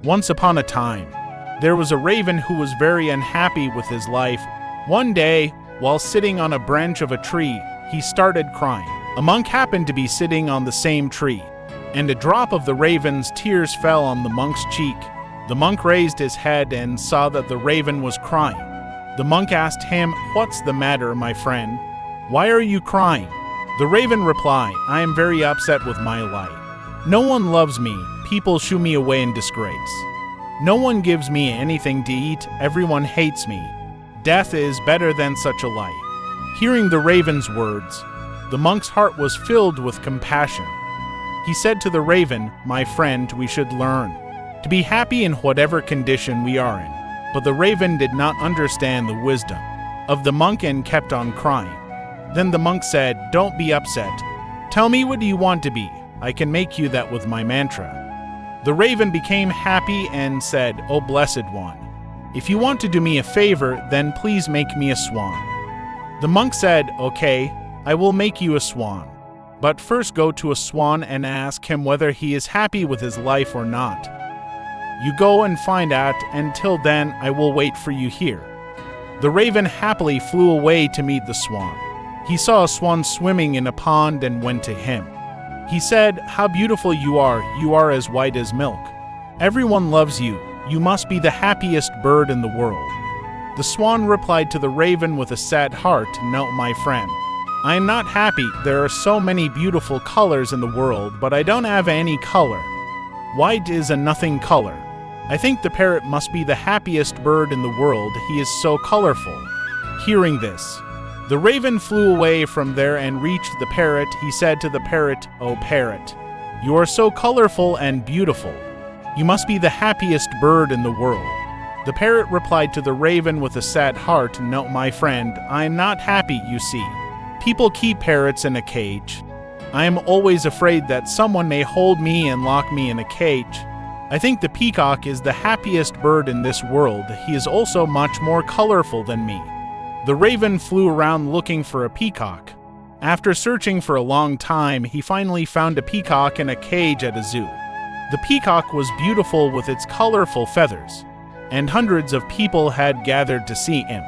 Once upon a time, there was a raven who was very unhappy with his life. One day, while sitting on a branch of a tree, he started crying. A monk happened to be sitting on the same tree, and a drop of the raven's tears fell on the monk's cheek. The monk raised his head and saw that the raven was crying. The monk asked him, "What's the matter, my friend? Why are you crying?" The raven replied, "I am very upset with my life. No one loves me. People shoo me away in disgrace. No one gives me anything to eat. Everyone hates me. Death is better than such a life." Hearing the raven's words, the monk's heart was filled with compassion. He said to the raven, "My friend, we should learn to be happy in whatever condition we are in." But the raven did not understand the wisdom of the monk and kept on crying. Then the monk said, "Don't be upset. Tell me, what do you want to be? I can make you that with my mantra." The raven became happy and said, "O blessed one, if you want to do me a favor, then please make me a swan." The monk said, "Okay, I will make you a swan. But first go to a swan and ask him whether he is happy with his life or not. You go and find out. Until then, I will wait for you here." The raven happily flew away to meet the swan. He saw a swan swimming in a pond and went to him. He said, "How beautiful you are. You are as white as milk. Everyone loves you. You must be the happiest bird in the world." The swan replied to the raven with a sad heart, "No, my friend. I am not happy. There are so many beautiful colors in the world, but I don't have any color. White is a nothing color. I think the parrot must be the happiest bird in the world. He is so colorful." Hearing this, the raven flew away from there and reached the parrot. He said to the parrot, "O parrot, you are so colorful and beautiful. You must be the happiest bird in the world." The parrot replied to the raven with a sad heart, "No, my friend, I am not happy, you see. People keep parrots in a cage. I am always afraid that someone may hold me and lock me in a cage. I think the peacock is the happiest bird in this world. He is also much more colorful than me." The raven flew around looking for a peacock. After searching for a long time, he finally found a peacock in a cage at a zoo. The peacock was beautiful with its colorful feathers, and hundreds of people had gathered to see him.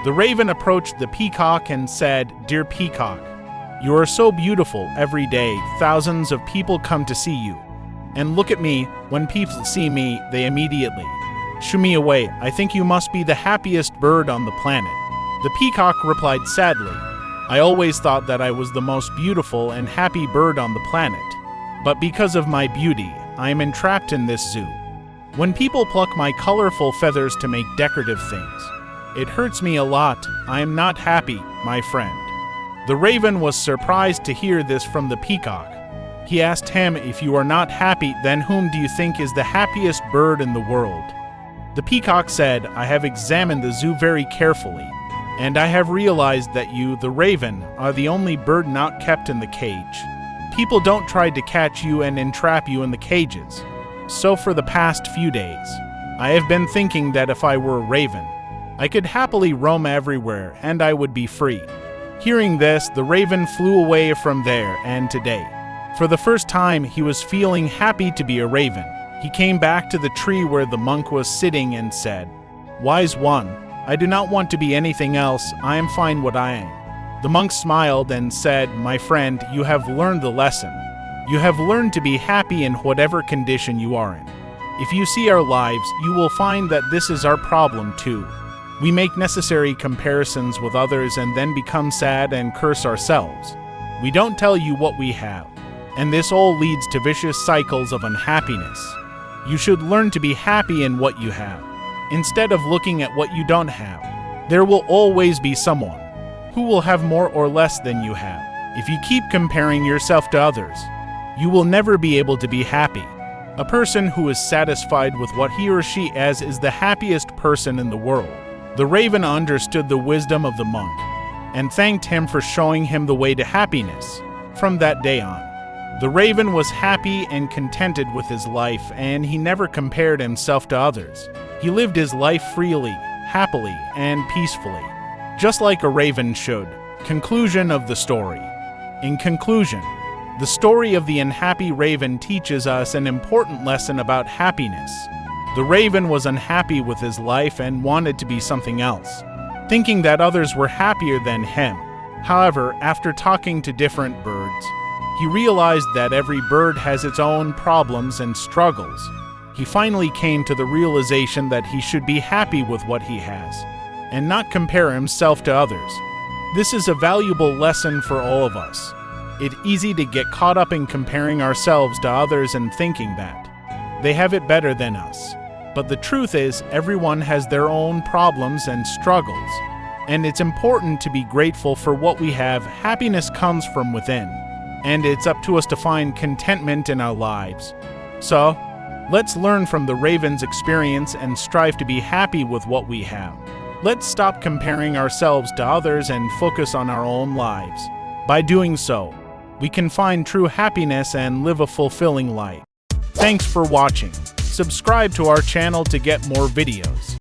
The raven approached the peacock and said, "Dear peacock, you are so beautiful. Every day, thousands of people come to see you. And look at me. When people see me, they immediately shoo me away. I think you must be the happiest bird on the planet." The peacock replied sadly, "I always thought that I was the most beautiful and happy bird on the planet. But because of my beauty, I am entrapped in this zoo. When people pluck my colorful feathers to make decorative things, it hurts me a lot. I am not happy, my friend." The raven was surprised to hear this from the peacock. He asked him, "If you are not happy, then whom do you think is the happiest bird in the world?" The peacock said, "I have examined the zoo very carefully, and I have realized that you, the raven, are the only bird not kept in the cage. People don't try to catch you and entrap you in the cages. So for the past few days, I have been thinking that if I were a raven, I could happily roam everywhere and I would be free." Hearing this, the raven flew away from there, and today, for the first time, he was feeling happy to be a raven. He came back to the tree where the monk was sitting and said, "Wise one, I do not want to be anything else. I am fine what I am." The monk smiled and said, "My friend, you have learned the lesson. You have learned to be happy in whatever condition you are in. If you see our lives, you will find that this is our problem too. We make necessary comparisons with others and then become sad and curse ourselves. We don't tell you what we have, and this all leads to vicious cycles of unhappiness. You should learn to be happy in what you have, instead of looking at what you don't have. There will always be someone who will have more or less than you have. If you keep comparing yourself to others, you will never be able to be happy. A person who is satisfied with what he or she is the happiest person in the world." The raven understood the wisdom of the monk and thanked him for showing him the way to happiness. From that day on, the raven was happy and contented with his life, and he never compared himself to others. He lived his life freely, happily, and peacefully, just like a raven should. Conclusion of the story. In conclusion, the story of the unhappy raven teaches us an important lesson about happiness. The raven was unhappy with his life and wanted to be something else, thinking that others were happier than him. However, after talking to different birds, he realized that every bird has its own problems and struggles. He finally came to the realization that he should be happy with what he has, and not compare himself to others. This is a valuable lesson for all of us. It's easy to get caught up in comparing ourselves to others and thinking that they have it better than us. But the truth is, everyone has their own problems and struggles, and it's important to be grateful for what we have. Happiness comes from within, and it's up to us to find contentment in our lives. So, let's learn from the raven's experience and strive to be happy with what we have. Let's stop comparing ourselves to others and focus on our own lives. By doing so, we can find true happiness and live a fulfilling life. Thanks for watching. Subscribe to our channel to get more videos.